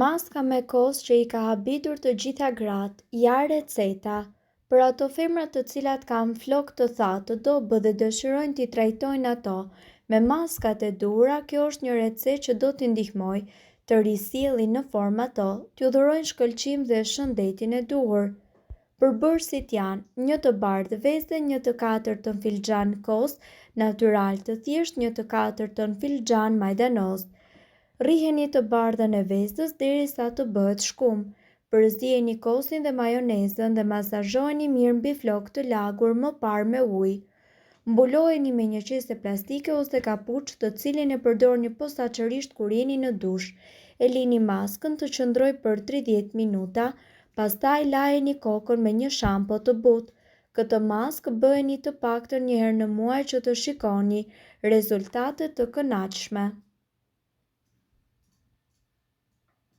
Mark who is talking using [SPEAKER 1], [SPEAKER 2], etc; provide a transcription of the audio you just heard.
[SPEAKER 1] Maska me kos që i ka habitur të gjitha gratë, ja receta. Për ato femra të cilat kanë flok të thatë të dobë dhe dëshirojnë t'i trajtojnë ato me maskat e duhura, kjo është një recetë që do t'i ndihmojë të risjellin në formë ato, t'u dhurojnë shkëlqim dhe shëndetin e duhur. Përbërësit janë 1 të bardhë vezë, 1 të 4 filxhan kos natyral të thjesht, 1 të 4 filxhan majdanoz. Rriheni të bardhën e vezës derisa të bëhet shkum. Përzieni kosin dhe majonezën dhe masazhojeni mirë mbi flok të lagur më parë me ujë. Mbulojeni me një qese plastike ose kapuç të cilin e përdorni posaçërisht kur jeni në dush. E lini maskën të qëndrojë për 30 minuta, pastaj lajeni kokën me një shampo të butë. Këtë maskë bëheni të paktën 1 herë në muaj që të shikoni rezultate të kënaqshme.